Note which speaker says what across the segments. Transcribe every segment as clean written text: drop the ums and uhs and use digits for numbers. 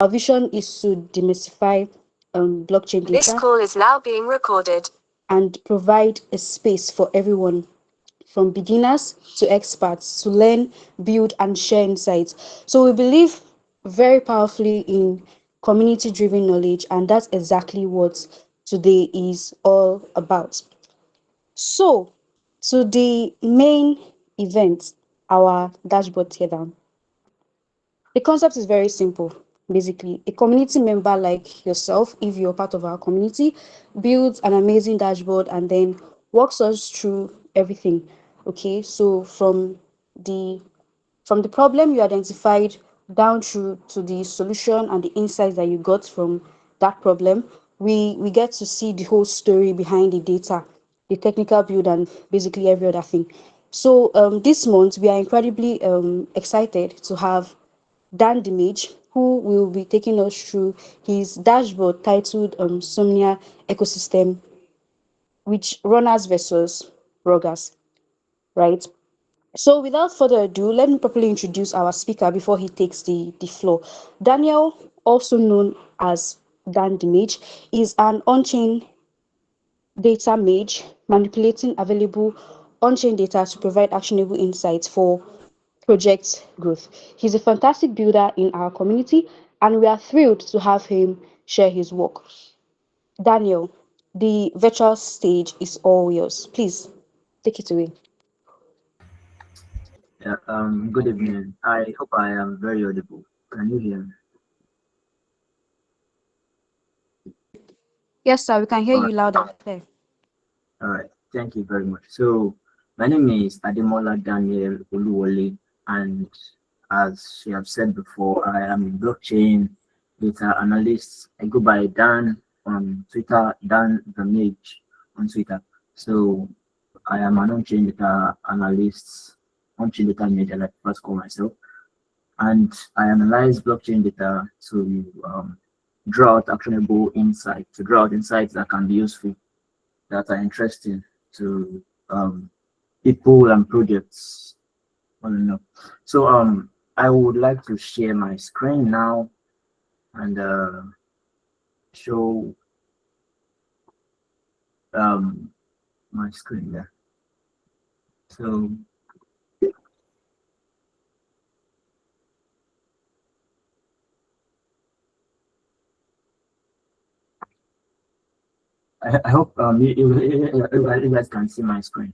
Speaker 1: Our vision is to demystify blockchain data.
Speaker 2: This call is now being recorded.
Speaker 1: And provide a space for everyone, from beginners to experts, to learn, build, and share insights. So we believe very powerfully in community driven knowledge, and that's exactly what today is all about. So, to the main event, our dashboard teardown. The concept is very simple. Basically, a community member like yourself, if you're part of our community, builds an amazing dashboard and then walks us through everything. Okay, so the from the problem you identified down through to the solution and the insights that you got from that problem, we get to see the whole story behind the data, the technical build, and basically every other thing. So this month we are incredibly excited to have Dan Dimage, who will be taking us through his dashboard titled Somnia Ecosystem, which runners versus roggers, right? So without further ado, let me properly introduce our speaker before he takes the floor. Daniel, also known as Dan Dimage, is an on-chain data mage manipulating available on-chain data to provide actionable insights for project growth. He's a fantastic builder in our community, and we are thrilled to have him share his work. Daniel, the virtual stage is all yours. Please take it away.
Speaker 3: Yeah, good evening. I hope I am very audible. Can you hear me?
Speaker 1: Yes, sir, we can hear
Speaker 3: All
Speaker 1: you
Speaker 3: right,
Speaker 1: loud and clear.
Speaker 3: all right. Thank you very much. So, my name is Ademola Daniel Oluwole, and as you have said before, I am a blockchain data analyst. I go by Dan on Twitter, Dan the Mage on Twitter. So, I am an on-chain data analyst, on-chain data mage, I like to first call myself. And I analyze blockchain data to draw out actionable insights, to draw out insights that can be useful, that are interesting to people and projects. I don't know. So I would like to share my screen now and show my screen there. So I hope you guys can see my screen.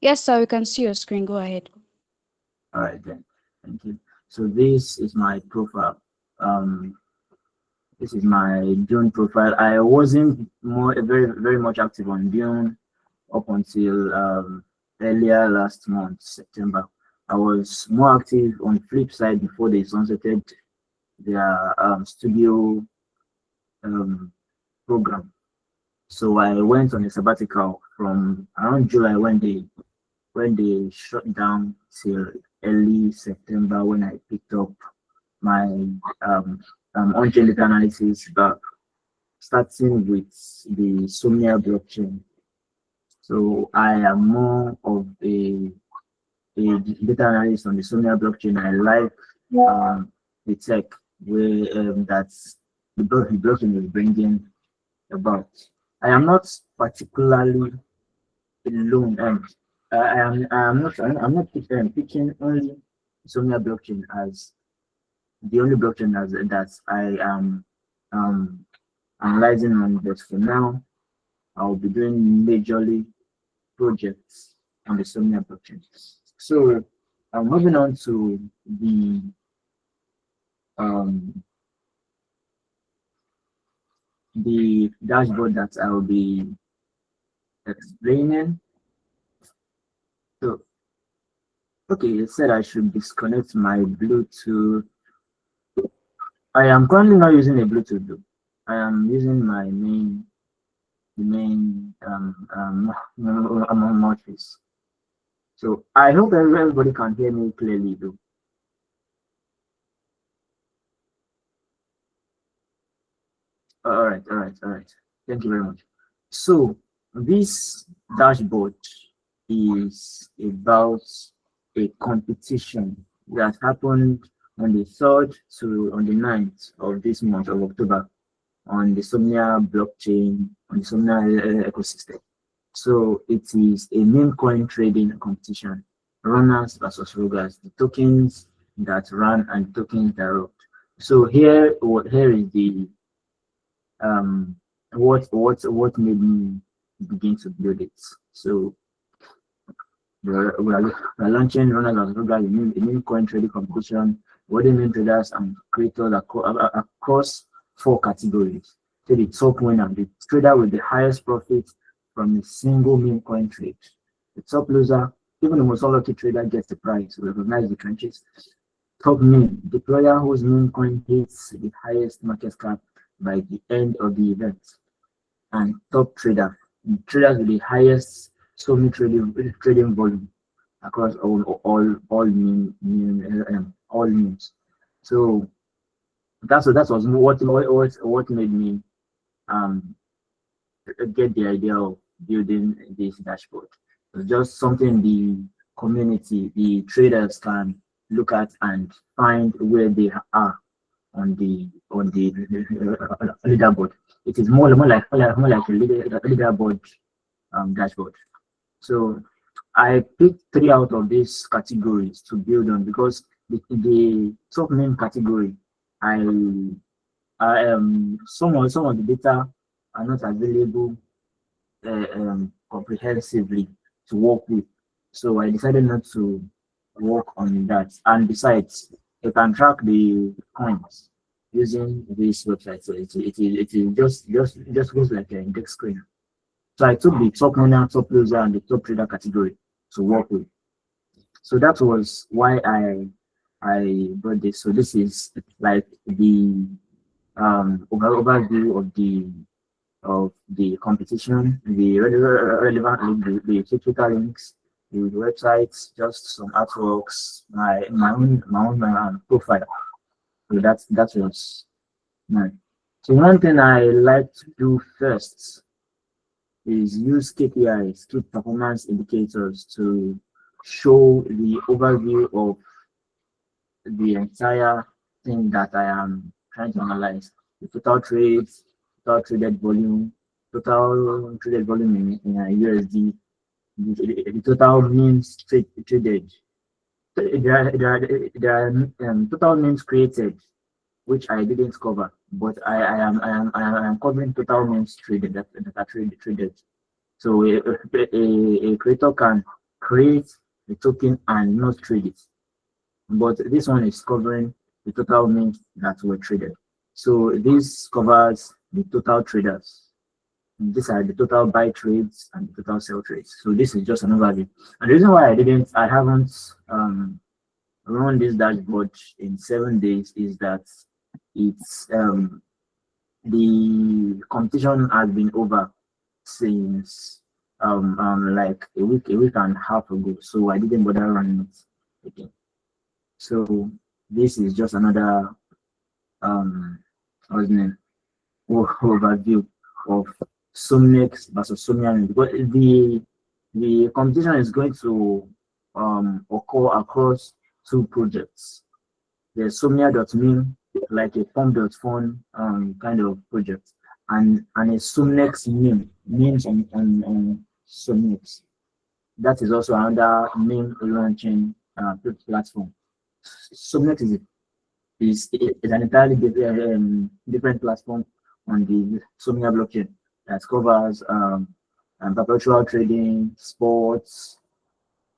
Speaker 1: Yes, sir, we can see your screen. Go ahead.
Speaker 3: All right then. Thank you. So this is my profile. Um, this is my Dune profile. I wasn't very much active on Dune up until earlier last month, September. I was more active on Flipside before they sunsetted their studio um, program. So I went on a sabbatical from around July when they shut down till early September when I picked up my on-chain data analysis back, starting with the Somnia blockchain. So I am more of a data analyst on the Somnia blockchain. I like the tech where that's the blockchain is bringing about. I am not particularly alone. I'm not picking only Somnia blockchain as the only blockchain that I am analyzing on, but for now I'll be doing majorly projects on the Somnia blockchain. So moving on to um, the dashboard that I'll be explaining. So okay, it said I should disconnect my Bluetooth. I am currently not using a Bluetooth though. I am using my main mouthpiece. So I hope everybody can hear me clearly though. All right. Thank you very much. So this dashboard is about a competition that happened on the 3rd to on the 9th of this month of October on the Somnia blockchain, on the Somnia ecosystem. So it is a meme coin trading competition, runners versus roggers, the tokens that run and tokens that rock. So here is the what made me begin to build it. So we're launching runners versus roggers, a meme coin trading competition, wedding meme traders and creators across 4 categories. So the top winner, the trader with the highest profit from a single meme coin trade. The top loser, even the most unlucky trader gets the prize. We recognize the trenches. Top meme, the player whose meme coin hits the highest market cap by the end of the event. And top trader, the traders with the highest Somnia trading volume across all memes. So that was what made me get the idea of building this dashboard. It's just something the community, the traders can look at and find where they are on the leaderboard. It is more like a leaderboard dashboard. So I picked 3 out of these categories to build on because the top main category, some of the data are not available comprehensively to work with. So I decided not to work on that. And besides, you can track the coins using this website. So it is just goes like an index screen. So I took the top winner, top loser, and the top trader category to work with. So that was why I brought this. So this is like the overview of the competition, the relevant link, the technical links, the websites, just some artworks, my own profile. So that was nice. So one thing I like to do first is use KPIs, key performance indicators, to show the overview of the entire thing that I am trying to analyze. The total trades, total traded volume, total traded volume in USD, the total means traded. There are total means created, which I didn't cover, but I am covering total means traded that are traded. So a creator can create the token and not trade it, but this one is covering the total means that were traded. So this covers the total traders. These are the total buy trades and the total sell trades. So this is just an overview. And the reason why I haven't run this dashboard in 7 days is that it's the competition has been over since like a week and a half ago. So I didn't bother running it again. So this is just another what's the name? Overview of Somnex versus Somnia, because the competition is going to occur across 2 projects. There's Somnia.me, like a form.fun kind of project, and a Somnex memes on Somnex. That is also another meme launching platform. Somnex is an entirely different platform on the Somnia blockchain that covers perpetual trading, sports,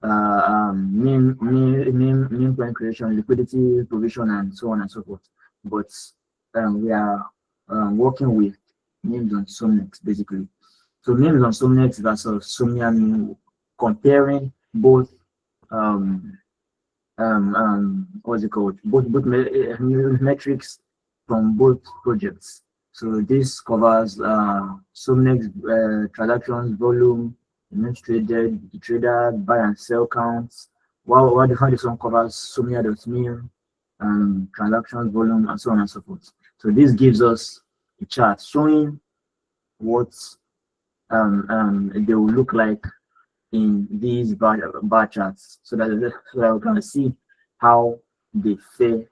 Speaker 3: meme coin creation, liquidity provision, and so on and so forth. But we are working with memes on Somnex basically. So memes on Somnex versus Somnia meme, comparing both what's it called? Both metrics from both projects. So this covers Somnex transactions volume, image traded, the trader buy and sell counts. While this one covers Somnia.me, transactions volume, and so on and so forth. So this gives us a chart showing what they will look like in these bar charts so that we can see how they fare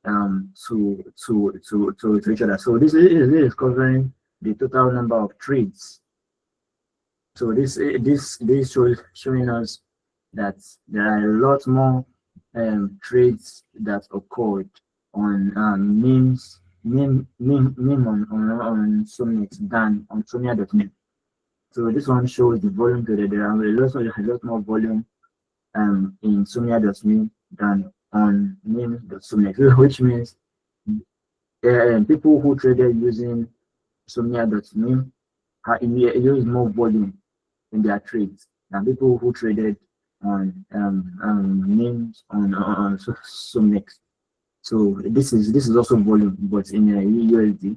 Speaker 3: to each other. So this is covering the total number of trades. So this shows showing us that there are a lot more trades that occurred on meme on Somnia than on Somnia.net. So this one shows the volume traded. There are a lot more volume in Somnia.me than on meme.somnia, which means people who traded using Somnia.me use more volume in their trades than people who traded on names on Somnex. So this is also volume, but in USD,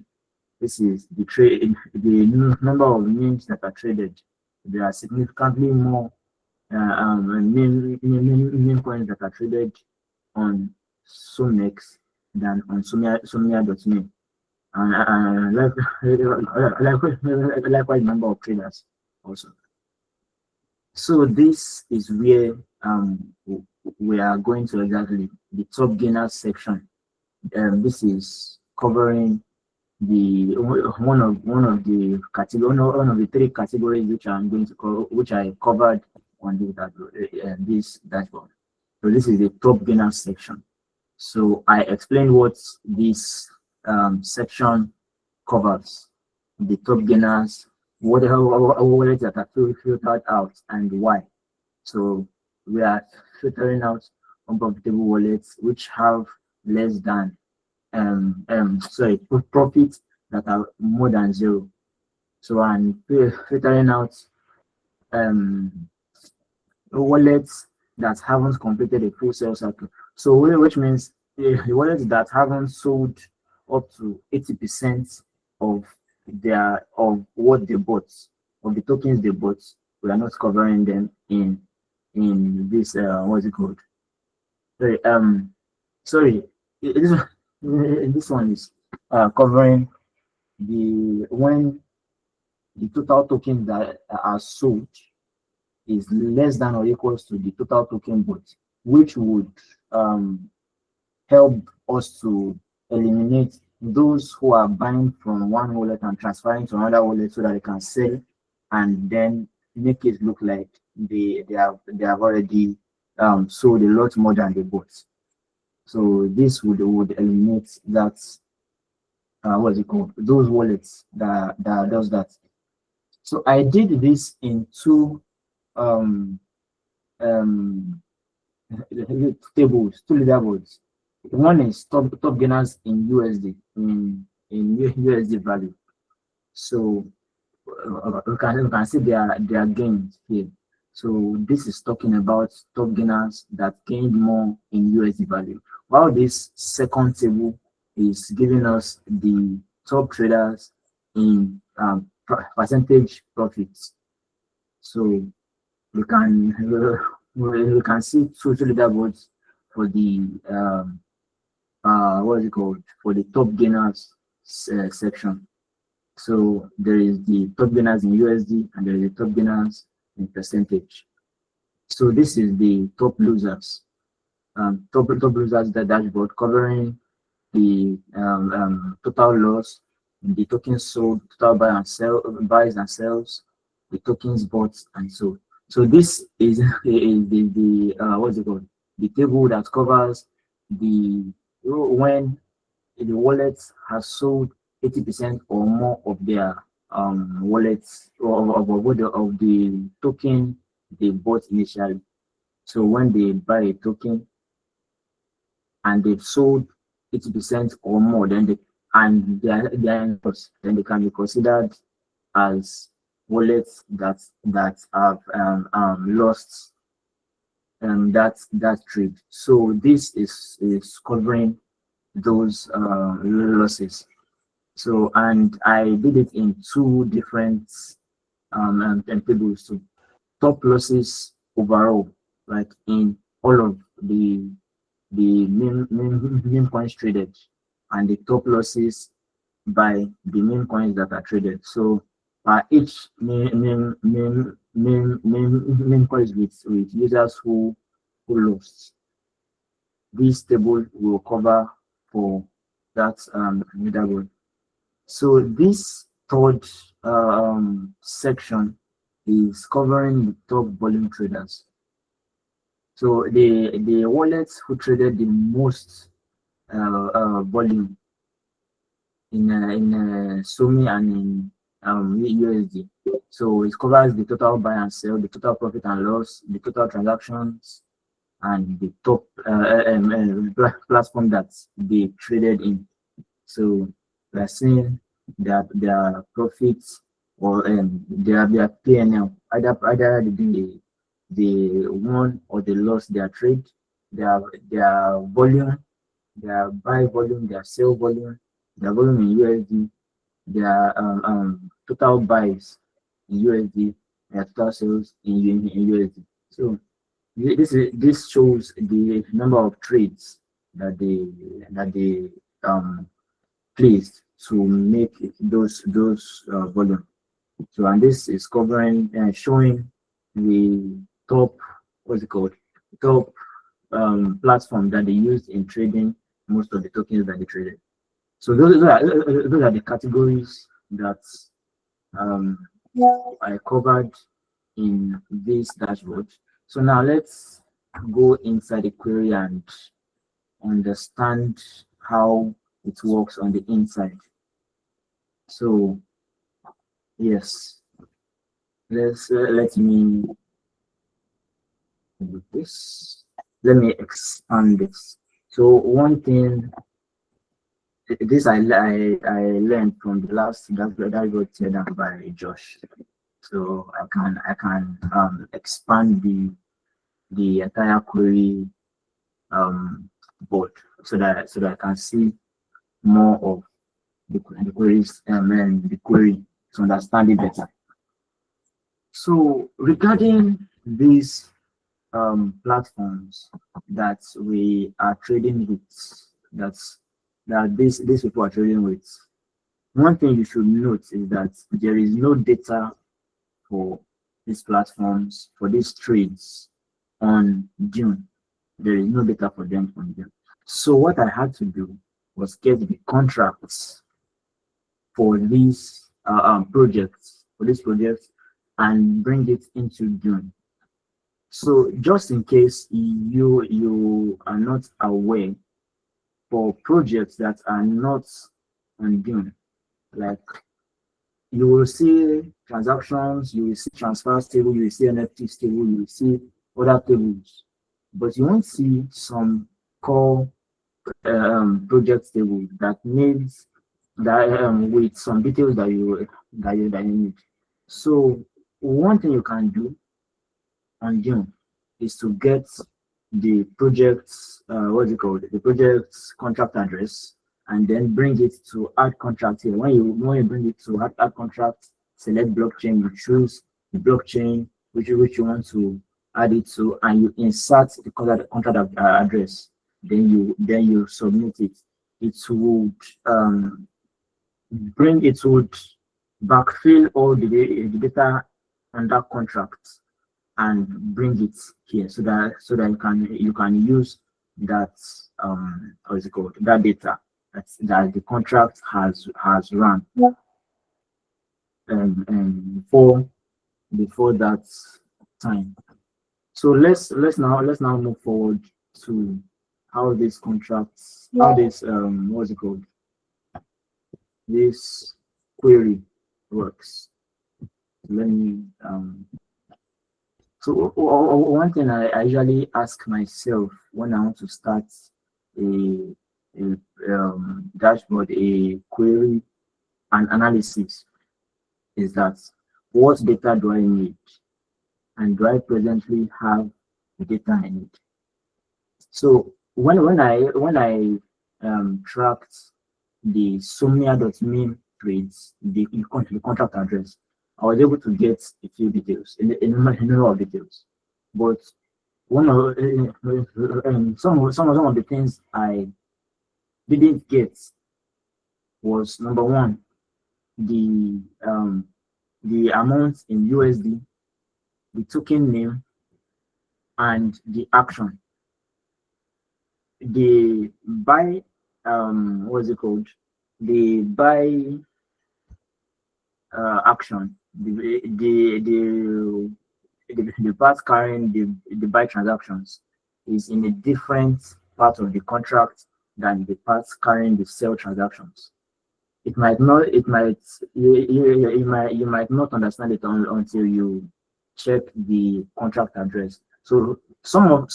Speaker 3: this is the number of names that are traded. There are significantly more meme coins that are traded on Somnex than on Somnia.me. And likewise number of traders also. So this is where we are going to exactly the top gainers section. This is covering the one of the three categories which I'm going to cover, which I covered on this dashboard. So this is the top gainers section. So I explained what this section covers: the top gainers, what wallets that are filtered out, and why. So we are filtering out unprofitable wallets which have less than profits that are more than zero. So I'm filtering out wallets that haven't completed a full sales cycle. So which means the wallets that haven't sold up to 80% of what they bought, of the tokens they bought. We are not covering them in this what's it called? Sorry, this one is covering when the total tokens that are sold is less than or equals to the total token bought, which would help us to eliminate those who are buying from one wallet and transferring to another wallet so that they can sell and then make it look like they have already sold a lot more than they bought. So this would eliminate that what's it called? Those wallets that does that. So I did this in two tables, two leaderboards. One is top gainers in USD in USD value. So we can see their gains here. So this is talking about top gainers that gained more in USD value. While this second table is giving us the top traders in percentage profits. So we can see two leaderboards for the what is it called, for the top gainers section. So there is the top gainers in USD and there is the top gainers in percentage. So this is the top losers. Top losers, the dashboard covering the total loss, the tokens sold, total buys and sells, the tokens bought and sold. So this is the what's it called? The table that covers when the wallet has sold 80% or more of their wallets or of the token they bought initially. So when they buy a token and they've sold 80% or more, then they can be considered as wallets that have lost that trade. So this is covering those losses. So, and I did it in two different tables. So top losses overall, like in all of the meme coins traded, and the top losses by the meme coins that are traded. So each meme main queries with users who lost. This table will cover for that leaderboard. So this third section is covering the top volume traders. So the wallets who traded the most volume in Somnia and in USD. So it covers the total buy and sell, the total profit and loss, the total transactions, and the top platform that they traded in. So we are seeing that their profits or their PNL, either the won or the lost their trade, their volume, their buy volume, their sell volume, their volume in USD, their total buys in USD, their total sales in USD. So this shows the number of trades that they placed to make those volume. So and this is covering showing the top, what's it called, top platform that they used in trading most of the tokens that they traded. So those are the categories that I covered in this dashboard. So now let's go inside the query and understand how it works on the inside. So yes, let me do this. Let me expand this. So one thing, this I learned from the last dashboard teardown by Josh. So I can expand the entire query board so that I can see more of the queries and the query to understand it better. So regarding these platforms that we are trading with, that these people are trading with, one thing you should note is that there is no data for these platforms, for these trades on Dune. There is no data for them on Dune. So what I had to do was get the contracts for these projects, and bring it into Dune. So just in case you are not aware, for projects that are not on Dune, like you will see transactions, you will see transfers table, you will see NFTs table, you will see other tables, but you won't see some core project table that needs that with some details that you need. So one thing you can do on Dune is to get the project's what's it called, the project's contract address, and then bring it to add contract here. When you bring it to add contract, select blockchain, you choose the blockchain which you want to add it to, and you insert the contract address. Then you submit it. It would backfill all the data under contract and bring it here so that you can use that what's it called, that data that the contract has run before that time. So let's now move forward to how this contracts, how this what's it called, this query works. Let me so one thing I usually ask myself when I want to start a dashboard, a query, and analysis is that what data do I need, and do I presently have the data I need? So when I tracked the Somnia.min trades, the contract address, I was able to get a few details, a number of details. But one of some of the things I didn't get was, number one, the amount in USD the token name, and the action. The buy, what's it called? The buy action, the part carrying the buy transactions is in a different part of the contract than the parts carrying the sell transactions. It might not, it might, you might not understand it until you check the contract address. So some of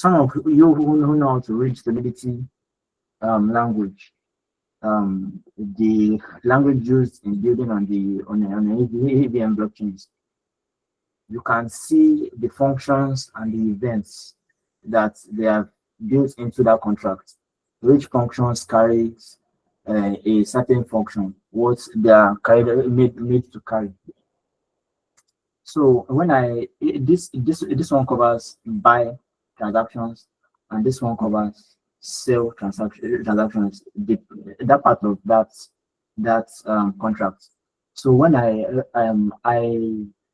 Speaker 3: you who know how to read Solidity language, the language used in building on the EVM blockchains, you can see the functions and the events that they have built into that contract. Which functions carries a certain function, what they are made to carry. So when this one covers buy transactions, and this one covers sell transactions, that part of that contract. So when I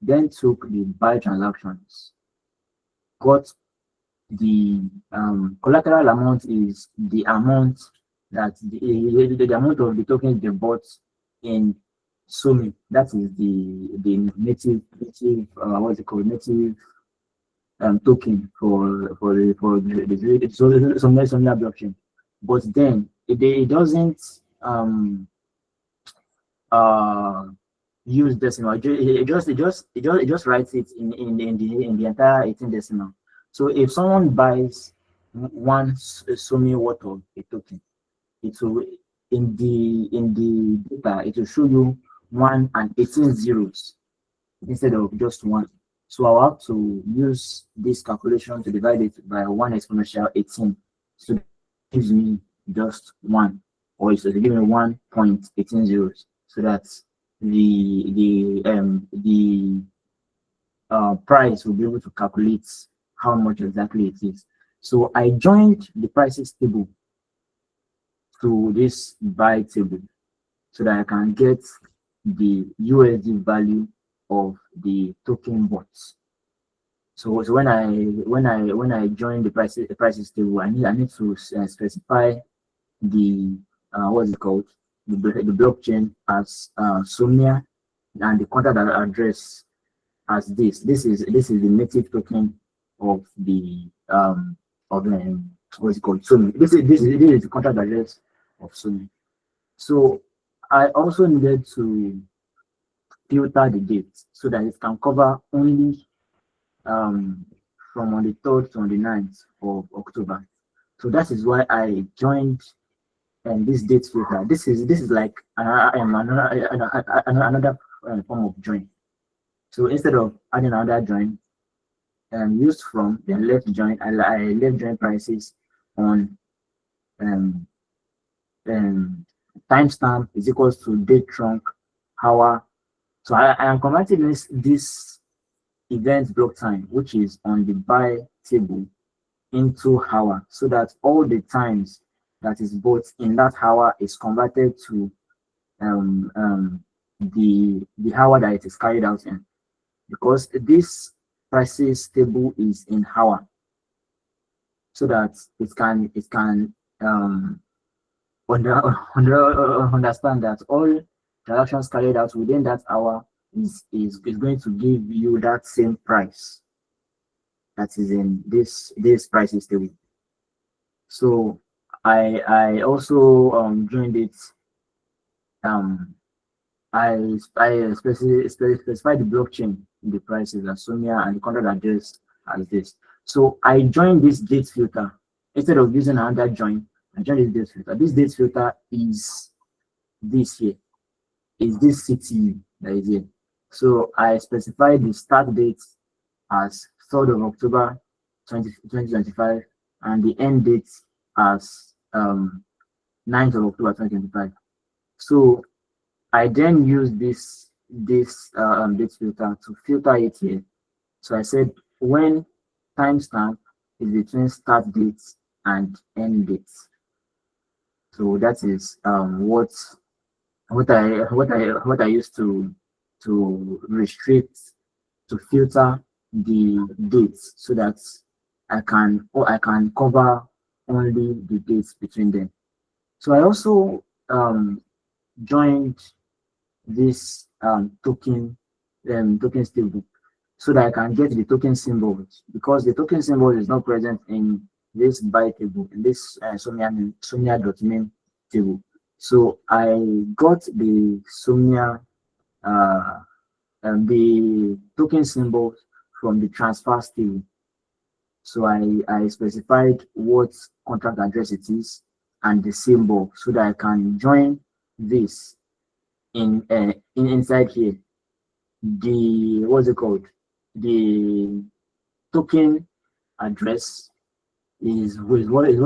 Speaker 3: then took the buy transactions, got the collateral amount is the amount that the amount of the tokens they bought in Sumi. That is the native what's it called, native token for the Somnia blockchain. But then it doesn't uh use decimal. It just writes it in the entire 18 decimal. So if someone buys one Sumi worth of a token, it will in the data it will show you 1 and 18 zeros instead of just 1. So I'll have to use this calculation to divide it by 1 exponential 18. So it gives me just 1, or it's give me 1.18 zeros. So that's the price will be able to calculate how much exactly it is. So I joined the prices table to this buy table so that I can get the USD value of the token bots. So when I join the prices table, I need to specify the what's it called, the blockchain as Somnia, and the contact address as this. This is the native token of the what's it called, Somnia. This is the contact address of Somnia. So I also needed to filter the date so that it can cover only from on the 3rd to on the 9th of October. So that is why I joined this date filter. This is like another form of join. So instead of adding another join, used from, then left join, I left join prices on timestamp is equals to date trunk hour. So I am converting this event block time, which is on the buy table, into hour, so that all the times that is bought in that hour is converted to the hour that it is carried out in, because this prices table is in hour, so that it can understand that all transactions carried out within that hour is going to give you that same price that is in this prices table. So I also joined it. I specify the blockchain in the prices as Somnia and the contract address as this. So I joined this date filter instead of using another join. I joined this date filter. This date filter is this here. Is this city that is here. So I specify the start date as 3rd of October 2025 and the end date as 9th of October 2025. So I then use this date filter to filter it here. So I said when timestamp is between start dates and end dates. So that is what I used to restrict, to filter the dates so that I can cover only the dates between them. So I also joined this tokens table so that I can get the token symbols, because the token symbol is not present in this buy table, in this Somnia.name table. So I got the Somnia the token symbols from the transfers table. So I specified what contract address it is and the symbol so that I can join this inside here. The what's it called? The token address is what is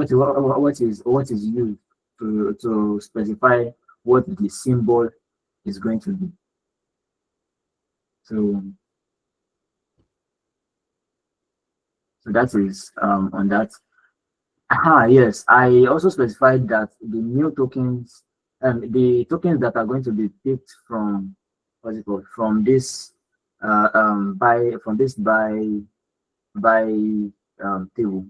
Speaker 3: used to specify what the symbol is going to be. So that is on that. Yes, I also specified that the new tokens, the tokens that are going to be picked from what's it called, from this by table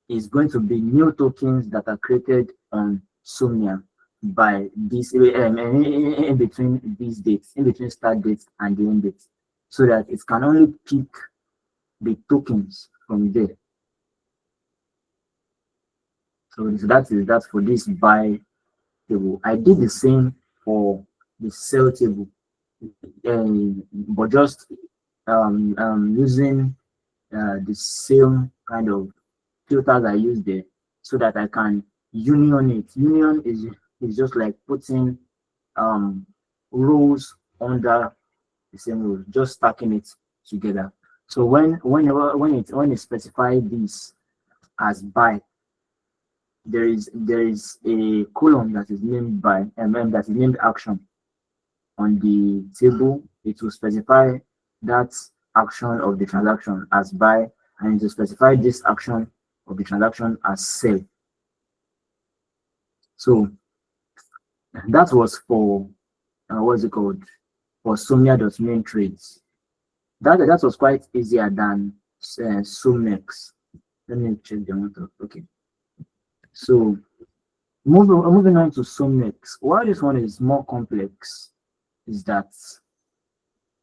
Speaker 3: is going to be new tokens that are created on Somnia by this in between these dates, in between start dates and the end dates, so that it can only pick the tokens from there. So that's for this buy table. I did the same for the sell table, but just using the same kind of filters I use there so that I can union it. Union is just like putting rows under the same row, just stacking it together. So when it specifies this as buy, there is a column that is named by that is named action on the table. It will specify that action of the transaction as buy, and it will specify this action of the transaction as sell. So that was for what's it called, for Somnia.main trades. That was quite easier than Somex. Let me check the amount of okay. So moving on to Somnex. Why this one is more complex is that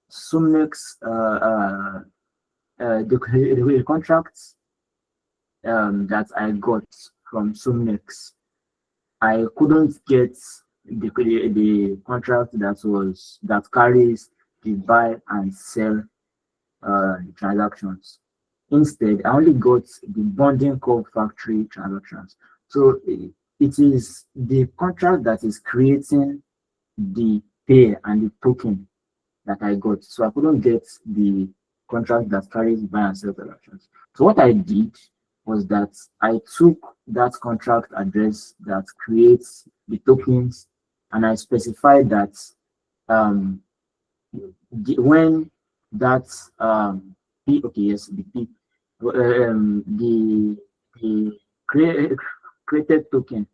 Speaker 3: Somnex the contracts that I got from Somnex, I couldn't get the contract that carries the buy and sell transactions. Instead, I only got the bonding core factory transactions. So it is the contract that is creating the pair and the token that I got. So I couldn't get the contract that carries buy and sell transactions. So what I did was that I took that contract address that creates the tokens, and I specified that when that P, okay, yes, the P, the created token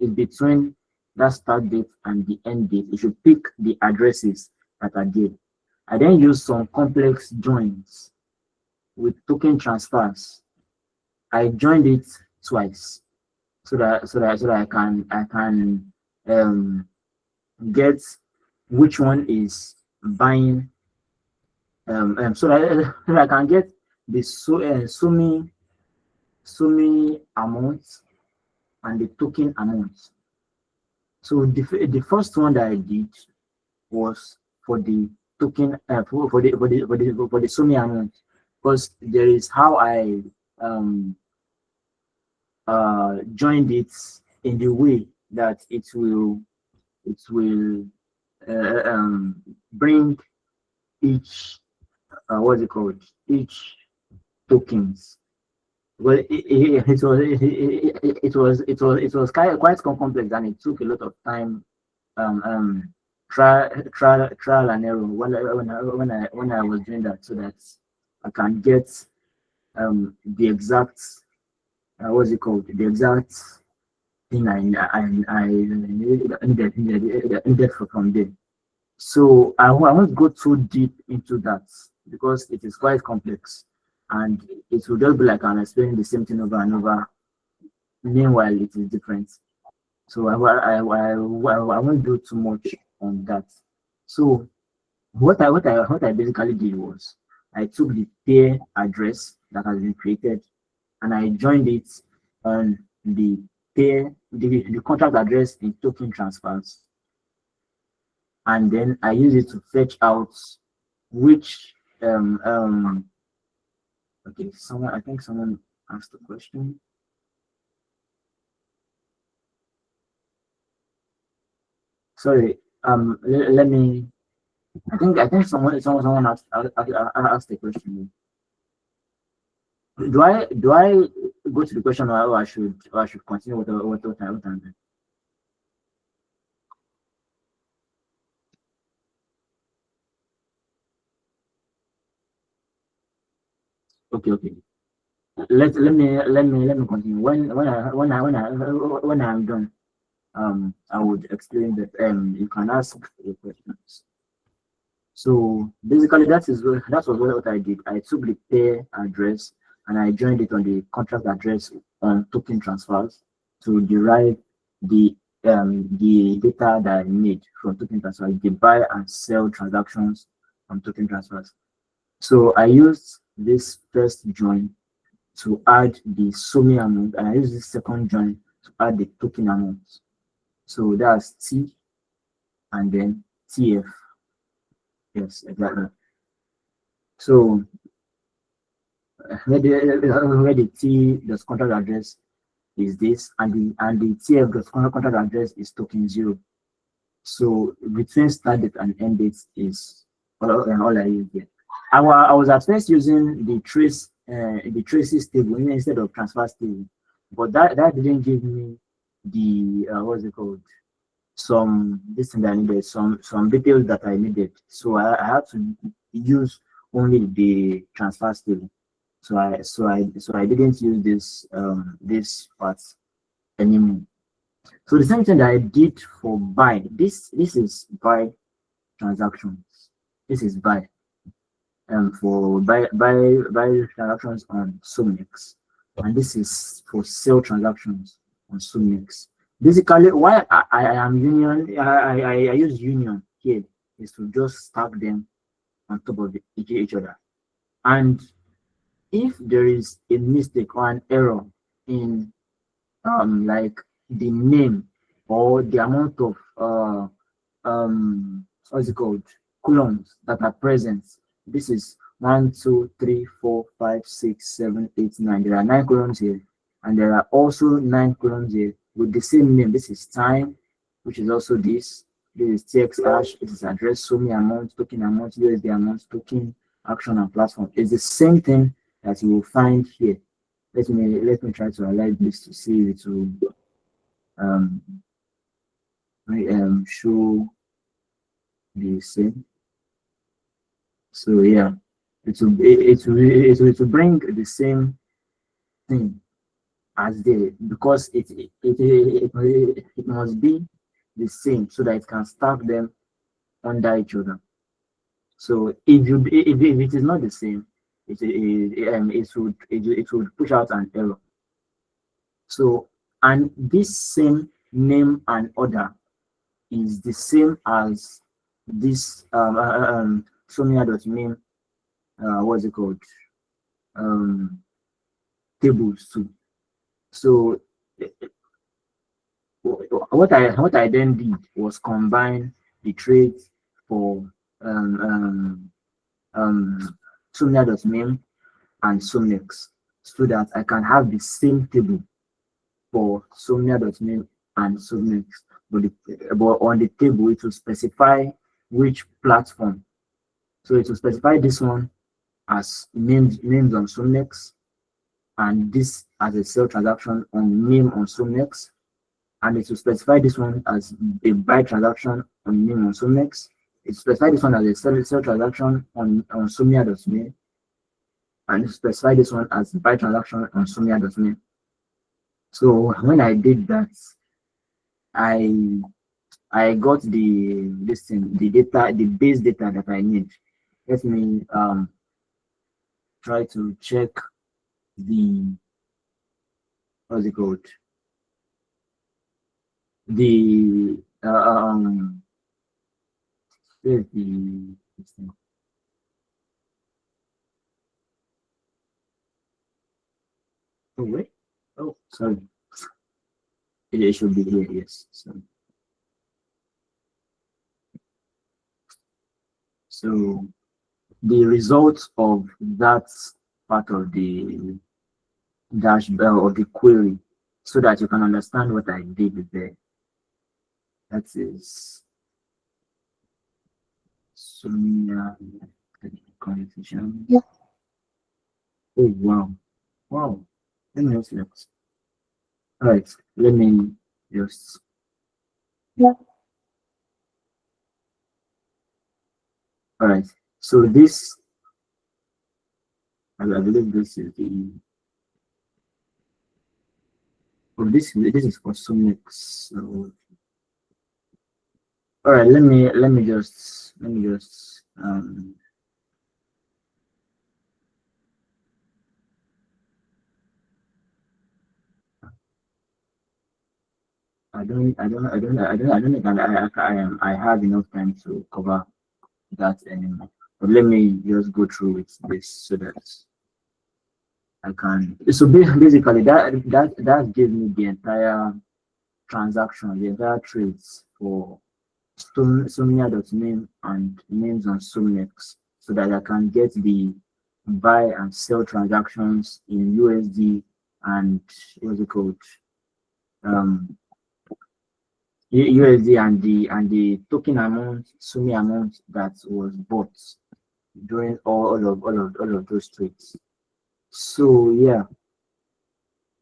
Speaker 3: is between that start date and the end date. You should pick the addresses that are there. I then use some complex joins with token transfers. I joined it twice so that I can get which one is buying so that I can get the Sumi amount and the token amount. So the first one that I did was for the token for the Sumi amount, because there is how I joined it in the way that it will bring each what's it called, each tokens. Well, it was quite complex, and it took a lot of time, trial and error when I was doing that, so that I can get the exact what's it called, the exact thing I needed from there. So I won't go too deep into that because it is quite complex, and it will just be like I'm explaining the same thing over and over. Meanwhile, it is different. So I won't do too much on that. So what I basically did was I took the pair address that has been created and I joined it on the the contract address in token transfers, and then I use it to fetch out which okay, someone, I think someone asked a question. Sorry, let me, I think someone asked a question. Do I go to the question, or I should continue what I'm doing? Okay. Let me continue. When I'm done, I would explain that you can ask your questions. So basically that was what I did. I took the pair address and I joined it on the contract address on token transfers to derive the data that I need from token transfers, the buy and sell transactions on token transfers. So I used this first join to add the Somnia amount, and I use this second join to add the token amount. So that's T and then TF. Yes, exactly. So where the T the contract address is this, and the TF the contract address is token 0. So between start date and end date is all I use here. I was at first using the traces table instead of transfers table, but that didn't give me the what's it called, some this thing that I needed, some details that I needed. So I had to use only the transfers table. So I didn't use this part anymore. So the same thing that I did for buy. This is buy transactions. This is buy. For buy transactions on Somnex, and this is for sell transactions on Somnex. Basically, why I am union, I use union here is to just stack them on top of each other, and if there is a mistake or an error in like the name or the amount of what's it called, columns that are present. This is 1, 2, 3, 4, 5, 6, 7, 8, 9. There are 9 columns here, and there are also 9 columns here with the same name. This is time, which is also this. This is TX hash. This is address, Somnia amount, token amount, USD amount, token, action, and platform. It's the same thing that you will find here. Let me try to highlight this to see if it will show the same. So yeah, it will bring the same thing as the, because it must be the same so that it can stack them under each other. So if it is not the same, it would push out an error. So, and this same name and order is the same as this Somnia.name what's it called, tables too. So what I then did was combine the trades for Somnia.name and Somnex so that I can have the same table for Somnia.name and Somnex, but on the table it will specify which platform. So it will specify this one as names on Somnex, and this as a sell transaction on name on Somnex, and it will specify this one as a buy transaction on name on Somnex. It will specify this one as a sell transaction on Somnia.name, and it will specify this one as a buy transaction on Somnia.name. So when I did that, I got the data, the base data that I need. Let me try to check the, what's it called, the where's the this thing? Oh wait, oh sorry, it should be here. Yes, so the result of that part of the dashboard or the query, so that you can understand what I did there. That is Somnia conversation.
Speaker 1: Yeah.
Speaker 3: Oh wow, wow. Let me just look. All right, let me just.
Speaker 1: Yeah.
Speaker 3: All right. So this, I believe this is the. Oh, this is for Summix. So, all right. Let me just. I have enough time to cover that anymore. But let me just go through with this so that I can. So basically, that gives me the entire transaction, the entire trades for Somnia.name and names on Somnex, so that I can get the buy and sell transactions in USD and what's it called? Um, USD and the token amount, Sumi amount that was bought during all of those trades. So yeah,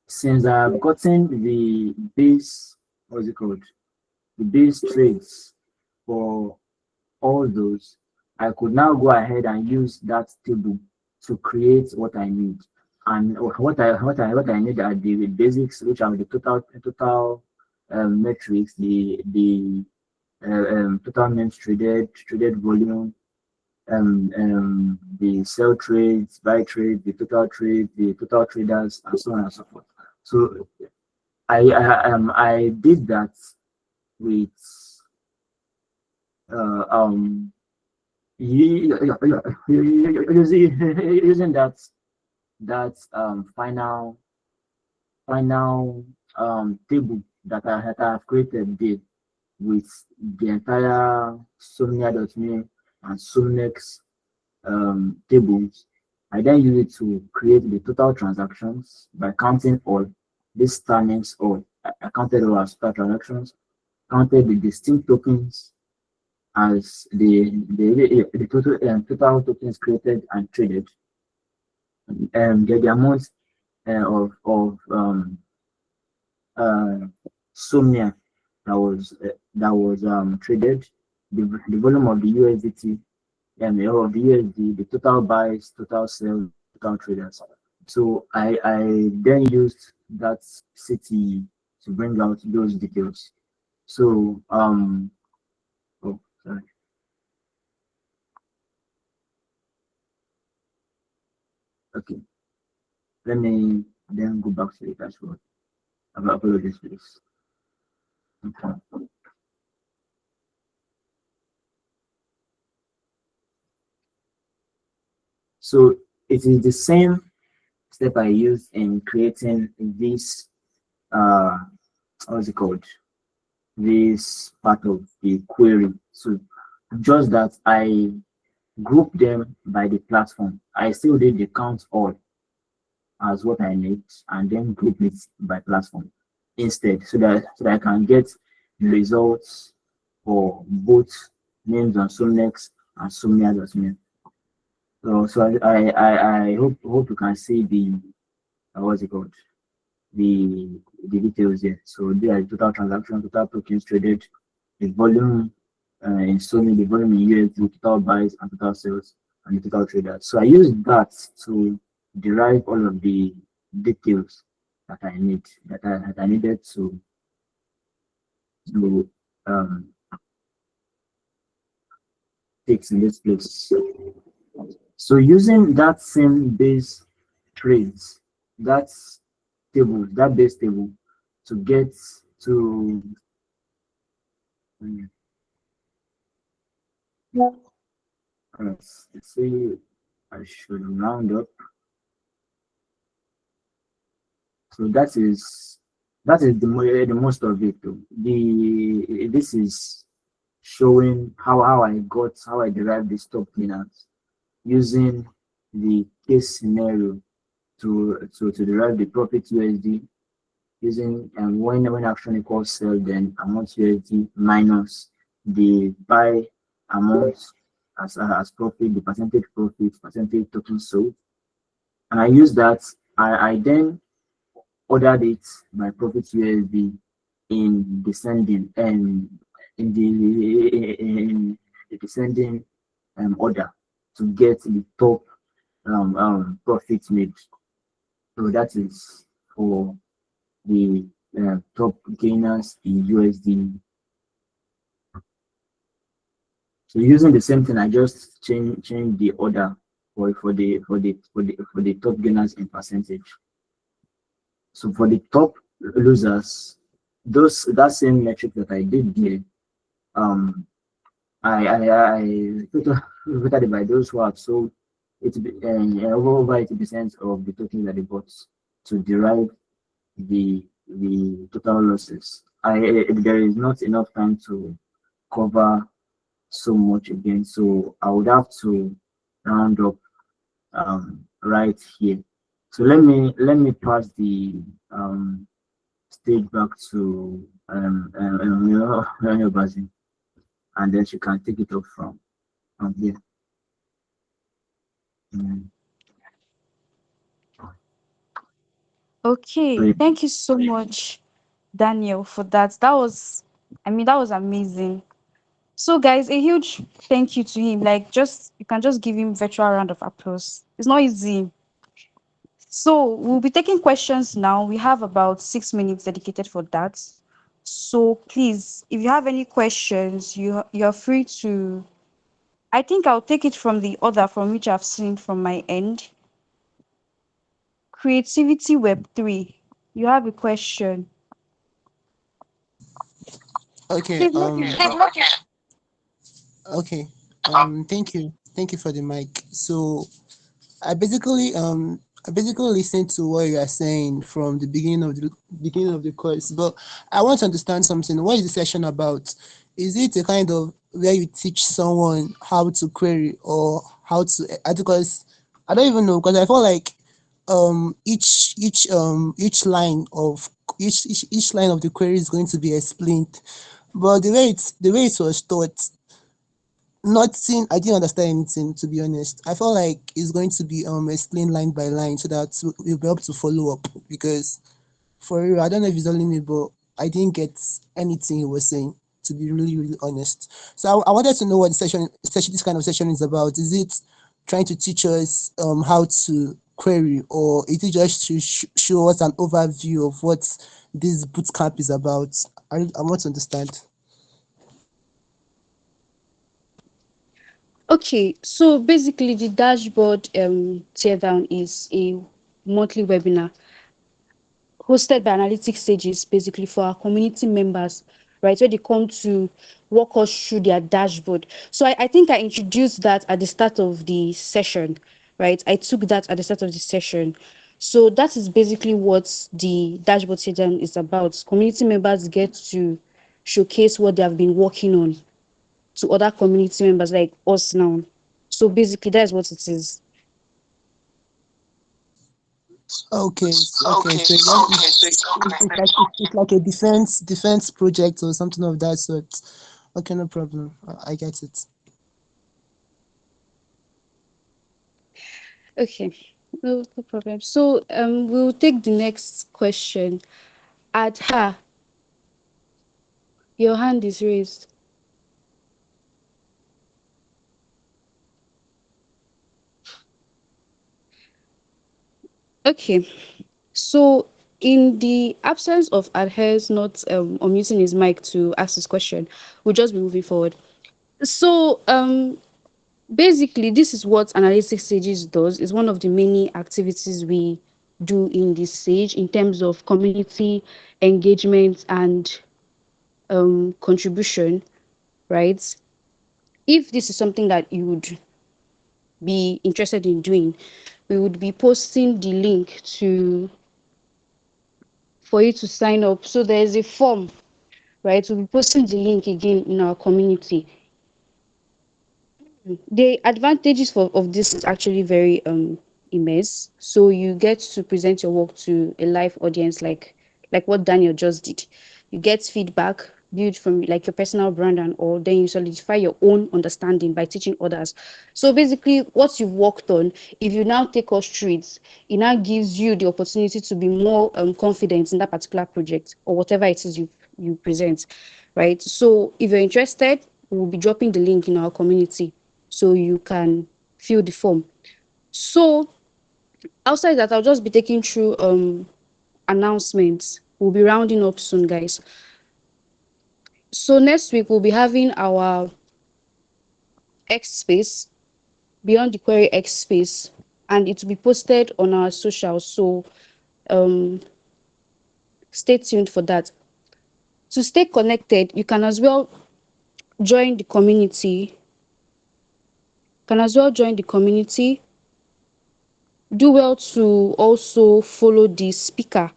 Speaker 3: since I've gotten the base, what's it called? The base trades for all those, I could now go ahead and use that table to create what I need. And what I need are the basics, which are the total metrics, the total names traded volume, the sell trades, buy trades, the total traders, and so on and so forth. So I did that with uh, um using that final table that I have created there with the entire Somnia.me and Somnex tables. I then use it to create the total transactions by counting all these star names all. I counted all as total transactions, counted the distinct tokens as the total tokens created and traded, the amount of uh, Somnia that was traded, the volume of the USDT and of the USD, the total buys, total sales, total traders. So I then used that city to bring out those details. So oh sorry. Okay, let me then go back to the dashboard. I've uploaded this please. Okay. So it is the same step I used in creating this what's it called? This part of the query. So just that I group them by the platform. I still did the count all as what I need and then group it by platform instead, so that I can get the results for both names on Somnex and Somnia.me. So I hope you can see the what's it called, the details here. So there are total transactions, total tokens traded, the volume in Sony, the volume in USD, total buys and total sales, and the total traders. So I use that to derive all of the details that I needed to um fix in this place. So using that same base trades, that that base table to get to um, let's say I should round up. So that is the most of it. Though. The this is showing how I derived the stop cleaners using the case scenario to derive the profit USD using when action equals sell, then amount USD minus the buy amount as profit, the percentage profit, percentage token sold, and I use that. I then ordered it by profit USD in descending and in the descending order to get the top profit made. So that is for the top gainers in USD. So using the same thing, I just change the order for the top gainers in percentage. So for the top losers, that same metric that I did there, um, I looked it by those who have sold over 80% of the tokens that they bought to derive the total losses. There is not enough time to cover so much again, so I would have to round up right here. So let me pass the stage back to Basin, and then she can take it up from here. Mm. So
Speaker 1: Okay,
Speaker 3: yeah,
Speaker 1: thank you so much, Daniel, for that. That was amazing. So, guys, a huge thank you to him. Like, just you can just give him virtual round of applause. It's not easy. So, we'll be taking questions now. We have about 6 minutes dedicated for that. So, please, if you have any questions, you're free to. I think I'll take it from the order from which I've seen from my end. Creativity Web 3. You have a question.
Speaker 4: Okay,
Speaker 1: Please make it.
Speaker 4: okay. Thank you for the mic. So I basically I basically listened to what you are saying from the beginning of the course, but I want to understand something. What is the session about? Is it a kind of where you teach someone how to query or how to because I don't even know because I feel like each line of each line of the query is going to be explained, but the way it was taught, nothing. I didn't understand anything, to be honest. I felt like it's going to be explained line by line so that we'll be able to follow up. Because for real, I don't know if it's only me, but I didn't get anything he was saying. To be really, really honest, so I wanted to know what the this kind of session is about. Is it trying to teach us how to query, or is it just to show us an overview of what this bootcamp is about? I want to understand.
Speaker 1: Okay, so basically, the dashboard teardown is a monthly webinar hosted by Analytic Sages, basically for our community members, right? Where they come to walk us through their dashboard. So I think I introduced that at the start of the session, right? I took that at the start of the session. So that is basically what the dashboard teardown is about. Community members get to showcase what they have been working on to other community members like us now. So basically, that's what it is.
Speaker 4: Okay, okay. So it's like a defense project or something of that sort. Okay, no problem. I get it.
Speaker 1: Okay, no problem. So we'll take the next question. Adha, your hand is raised. Okay, so in the absence of Adher's not unmuting his mic to ask his question, we'll just be moving forward. So Basically, this is what Analytic Sages does. It's one of the many activities we do in this Sage in terms of community engagement and contribution, right? If this is something that you would be interested in doing, we would be posting the link to for you to sign up. So there's a form, right? We'll be posting the link again in our community. The advantages of this is actually very immense. So you get to present your work to a live audience, like what Daniel just did. You get feedback built from like your personal brand and all. Then you solidify your own understanding by teaching others. So basically, what you've worked on, if you now take us through it now gives you the opportunity to be more confident in that particular project or whatever it is you present, right? So if you're interested, we'll be dropping the link in our community so you can fill the form. So outside that, I'll just be taking through announcements. We'll be rounding up soon, guys. So next week we'll be having our X space, beyond the query X space, and it will be posted on our socials. So um stay tuned for that. To stay connected, you can as well join the community. Can as well join the community. Do well to also follow the speaker.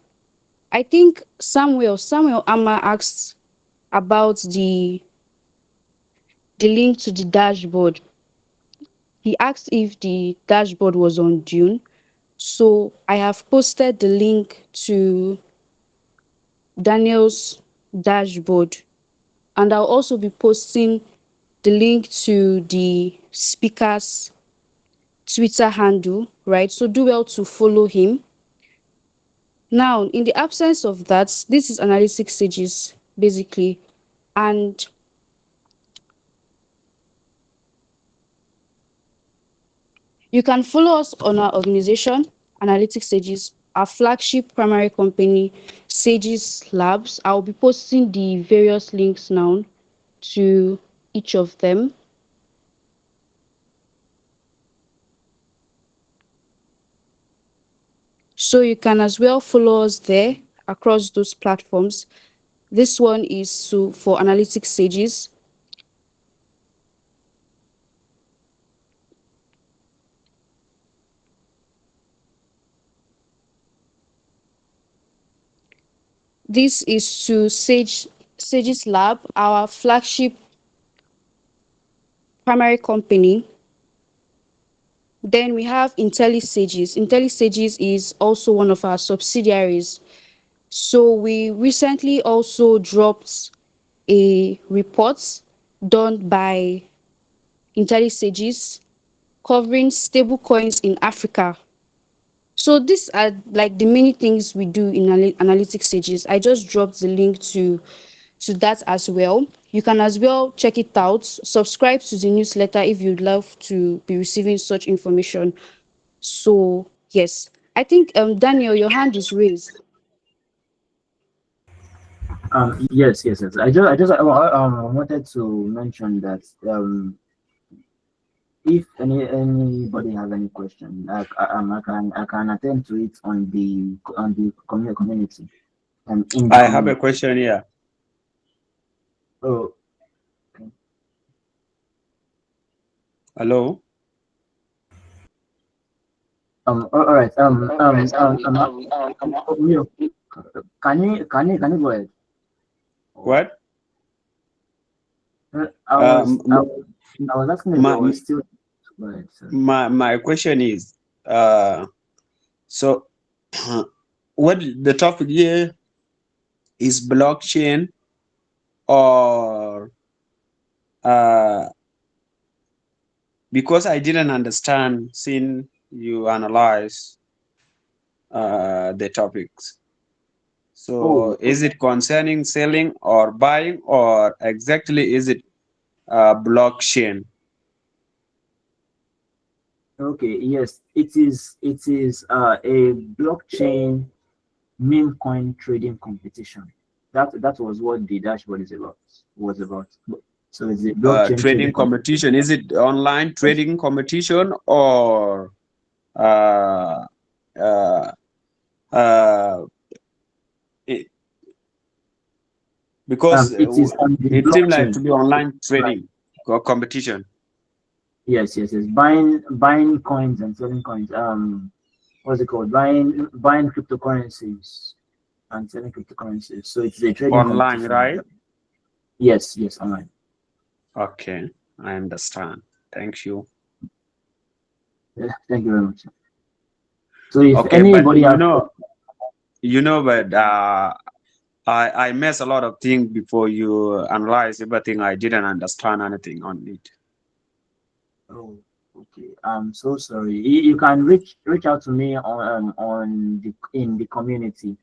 Speaker 1: I think Samuel Amma asked about the link to the dashboard. He asked if the dashboard was on Dune. So I have posted the link to Daniel's dashboard, and I'll also be posting the link to the speaker's Twitter handle, right? So do well to follow him. Now, in the absence of that, this is Analytic Sages basically, and you can follow us on our organization, Analytic Sages, our flagship primary company, Sages Labs. I'll be posting the various links now to each of them. So you can as well follow us there across those platforms. This one is for Analytic Sages. This is to Sages Lab, our flagship primary company. Then we have IntelliSages. IntelliSages is also one of our subsidiaries. So we recently also dropped a report done by IntelliSages covering stable coins in Africa. So these are like the many things we do in Analytic Sages. I just dropped the link to that as well. You can as well check it out. Subscribe to the newsletter if you'd love to be receiving such information. So yes, I think Daniel, your hand is raised.
Speaker 3: Yes. I wanted to mention that if anybody has any question, I can attend to it on the community and in the
Speaker 5: I have a
Speaker 3: community.
Speaker 5: question here.
Speaker 3: Oh,
Speaker 5: Hello?
Speaker 3: all right. Mio, can you go ahead?
Speaker 5: What?
Speaker 3: I was asking if
Speaker 5: my,
Speaker 3: there was still. Go ahead, sir.
Speaker 5: my question is, so what the topic here is blockchain or because I didn't understand since you analyze the topics. So
Speaker 3: Oh,
Speaker 5: is it concerning selling or buying, or exactly is it blockchain?
Speaker 3: okay. Yes, it is. It is a blockchain meme coin trading competition. That was what the dashboard is about. Was about. So it's a blockchain
Speaker 5: trading competition? Is it online trading competition or uh, uh, uh, it, because
Speaker 3: it is on the
Speaker 5: it seems like
Speaker 3: blockchain.
Speaker 5: to be online trading or competition.
Speaker 3: Yes. Buying coins and selling coins. What's it called? Buying cryptocurrencies and selling cryptocurrencies. So it's a trading
Speaker 5: Online,
Speaker 3: competition.
Speaker 5: right?
Speaker 3: Yes, online.
Speaker 5: Okay, I understand. Thank you.
Speaker 3: Yeah, thank you very much. So if
Speaker 5: Okay, but
Speaker 3: anybody has
Speaker 5: but I miss a lot of things before you analyze everything. I didn't understand anything on it.
Speaker 3: oh, okay. I'm so sorry. You can reach out to me on the in the community,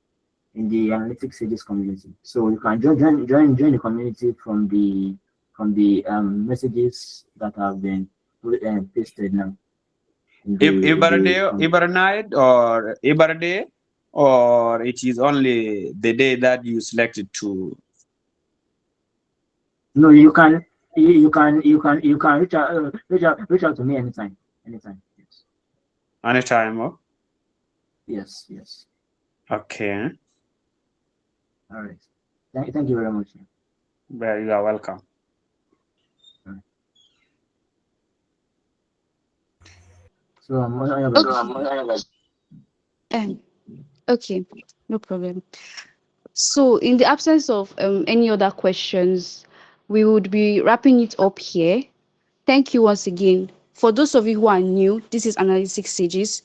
Speaker 3: in the Analytic Sages community. So you can join the community from the messages that have been pasted now in
Speaker 5: Every night or every day, or it is only the day that you selected to.
Speaker 3: No, you can reach out to me anytime. Yes.
Speaker 5: Anytime. Oh?
Speaker 3: Yes.
Speaker 5: Okay.
Speaker 3: All right. Thank you very much.
Speaker 5: Well, you are welcome.
Speaker 3: All right. So what are you about to say?
Speaker 1: Um, okay, no problem. So, in the absence of any other questions, we would be wrapping it up here. Thank you once again. For those of you who are new, this is Analytic Sages,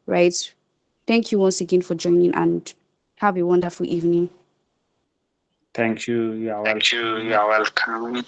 Speaker 1: right? Thank you once again for joining and have a wonderful evening.
Speaker 5: Thank you. You are welcome.
Speaker 2: You are welcome.